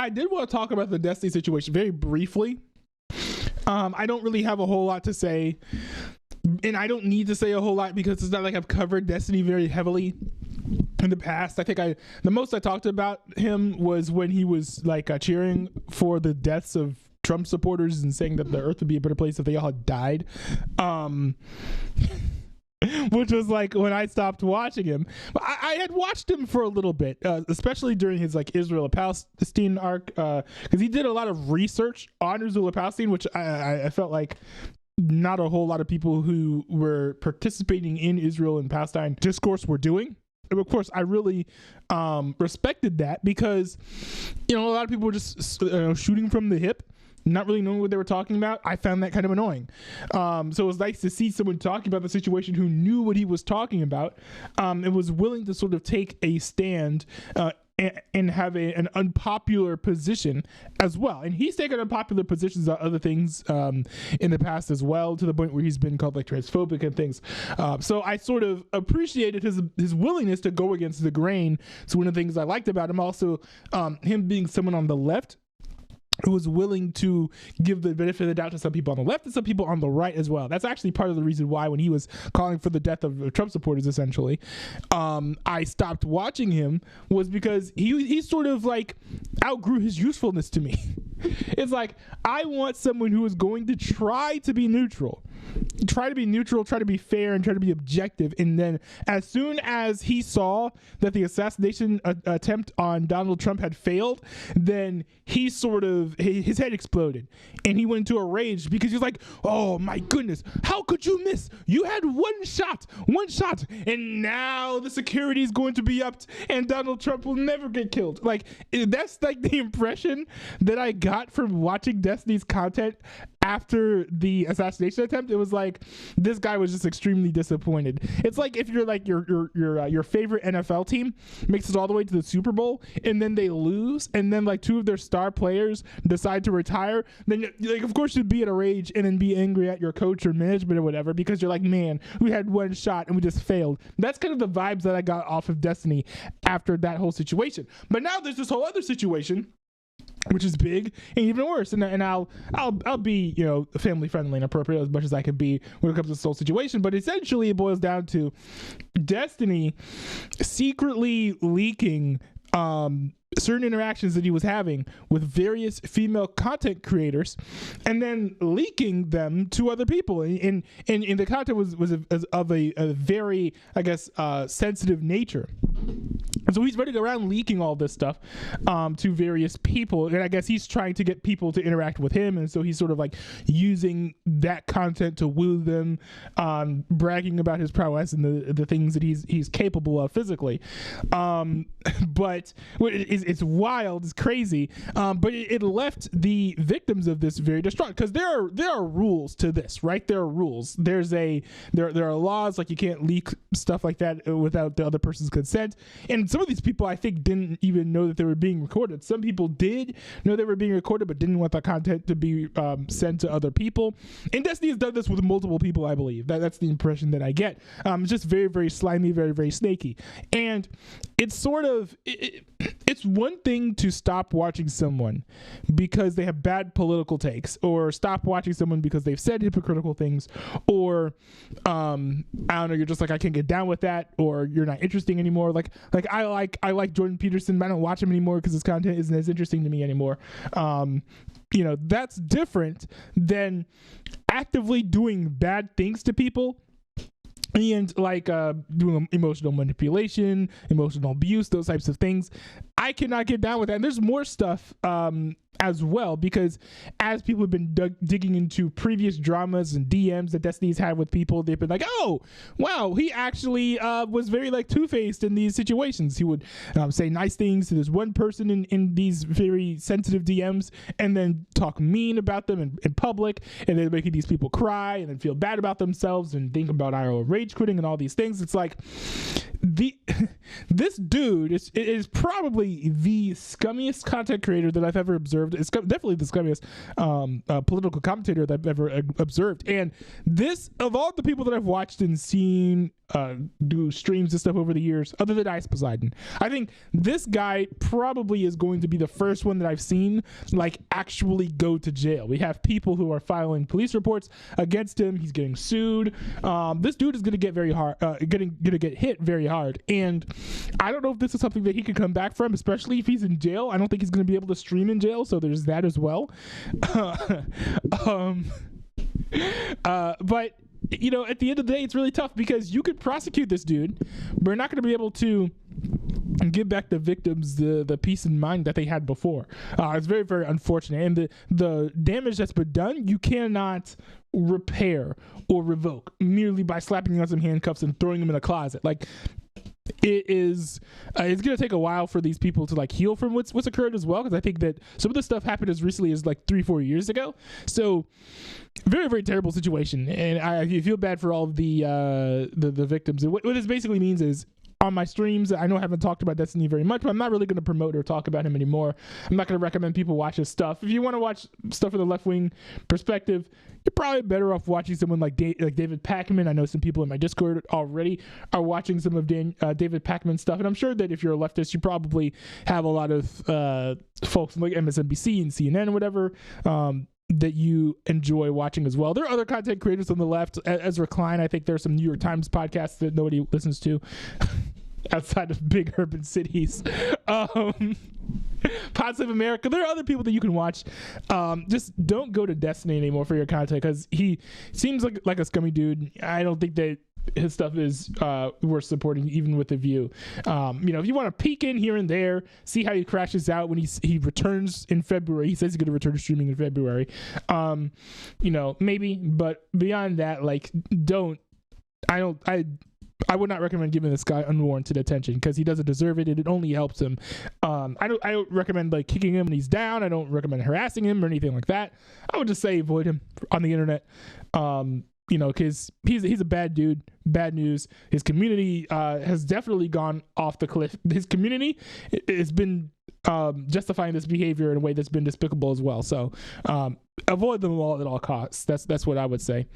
I did want to talk about the Destiny situation very briefly. I don't really have a whole lot to say, and I don't need to say a whole lot because it's not like I've covered Destiny very heavily in the past. I think the most I talked about him was when he was like cheering for the deaths of Trump supporters and saying that the earth would be a better place if they all had died. Which was like when I stopped watching him. I had watched him for a little bit, especially during his like Israel and Palestine arc, because he did a lot of research on Israel and Palestine, which I felt like not a whole lot of people who were participating in Israel and Palestine discourse were doing. And of course, I really respected that because, a lot of people were just shooting from the hip, not really knowing what they were talking about. I found that kind of annoying. So it was nice to see someone talking about the situation who knew what he was talking about and was willing to sort of take a stand and have an unpopular position as well. And he's taken unpopular positions on other things in the past as well, to the point where he's been called like transphobic and things. So I sort of appreciated his willingness to go against the grain. So one of the things I liked about him also, him being someone on the left who was willing to give the benefit of the doubt to some people on the left and some people on the right as well. That's actually part of the reason why when he was calling for the death of Trump supporters, essentially, I stopped watching him, was because he sort of like outgrew his usefulness to me. It's like, I want someone who is going to try to be neutral, try to be fair, and try to be objective. And then as soon as he saw that the assassination attempt on Donald Trump had failed, then he sort of, his head exploded and he went into a rage because he was like, oh my goodness, how could you miss? You had one shot, and now the security is going to be upped and Donald Trump will never get killed. Like, that's like the impression that I got from watching Destiny's content after the assassination attempt. It was like, this guy was just extremely disappointed. It's like if you're like your favorite NFL team makes it all the way to the Super Bowl and then they lose, and then like two of their star players decide to retire, then like of course you'd be in a rage and then be angry at your coach or management or whatever, because you're like, man, we had one shot and we just failed. That's kind of the vibes that I got off of Destiny after that whole situation. But now there's this whole other situation, which is big and even worse. And I'll be, family friendly and appropriate as much as I can be when it comes to this whole situation. But essentially it boils down to Destiny secretly leaking certain interactions that he was having with various female content creators, and then leaking them to other people. And the content was of a very, I guess, sensitive nature. And so he's running around leaking all this stuff to various people, and I guess he's trying to get people to interact with him, and so he's sort of like using that content to woo them, bragging about his prowess and the things that he's capable of physically. But it's wild, it's crazy, but it left the victims of this very distraught, because there are rules to this, right? There are rules. There are laws, like you can't leak stuff like that without the other person's consent. And some of these people, I think, didn't even know that they were being recorded. Some people did know they were being recorded, but didn't want the content to be sent to other people. And Destiny has done this with multiple people, I believe. That's the impression that I get. It's just very, very slimy, very, very snaky. And it's sort of, it's one thing to stop watching someone because they have bad political takes, or stop watching someone because they've said hypocritical things, or I don't know, you're just like, I can't get down with that, or you're not interesting anymore. Like I like Jordan Peterson, but I don't watch him anymore because his content isn't as interesting to me anymore. That's different than actively doing bad things to people and like doing emotional manipulation, emotional abuse, those types of things. I cannot get down with that. And there's more stuff as well, because as people have been digging into previous dramas and DMs that Destiny's had with people, they've been like, oh, wow, he actually was very like two-faced in these situations. He would say nice things to this one person in these very sensitive DMs, and then talk mean about them in public, and then making these people cry and then feel bad about themselves and think about IRL rage quitting and all these things. It's like, this dude is probably the scummiest content creator that I've ever observed it's definitely the scummiest political commentator that I've ever observed. And this, of all the people that I've watched and seen do streams and stuff over the years, other than Ice Poseidon, I think this guy probably is going to be the first one that I've seen like actually go to jail. We have people who are filing police reports against him. He's getting sued. This dude is going to get very hard, going to get hit very hard. And I don't know if this is something that he can come back from, especially if he's in jail. I don't think he's going to be able to stream in jail, so there's that as well. But you know, at the end of the day, it's really tough because you could prosecute this dude, but you're not going to be able to give back the victims the peace of mind that they had before. It's very, very unfortunate. And the damage that's been done, you cannot repair or revoke merely by slapping on some handcuffs and throwing them in a closet. Like, it is it's going to take a while for these people to like heal from what's occurred as well, because I think that some of this stuff happened as recently as like 3-4 years ago. So very, very terrible situation, and I feel bad for all of the victims. And what this basically means is, on my streams, I know I haven't talked about Destiny very much, but I'm not really going to promote or talk about him anymore. I'm not going to recommend people watch his stuff. If you want to watch stuff from the left-wing perspective, you're probably better off watching someone like David Pakman. I know some people in my Discord already are watching some of David Pakman's stuff, and I'm sure that if you're a leftist, you probably have a lot of folks like MSNBC and CNN and whatever that you enjoy watching as well. There are other content creators on the left. Ezra Klein, I think there's some New York Times podcasts that nobody listens to outside of big urban cities. Pod Save America. There are other people that you can watch. Just don't go to Destiny anymore for your content, because he seems like a scummy dude. I don't think that his stuff is worth supporting, even with the view. You know, if you want to peek in here and there, see how he crashes out when he returns in February. He says he's going to return to streaming in February. You know, maybe, but beyond that, like, I would not recommend giving this guy unwarranted attention, because he doesn't deserve it, and it only helps him. I don't recommend like kicking him when he's down. I don't recommend harassing him or anything like that. I would just say avoid him on the internet. You know, because he's a bad dude. Bad news. His community has definitely gone off the cliff. His community has been justifying this behavior in a way that's been despicable as well. So avoid them all at all costs. That's what I would say.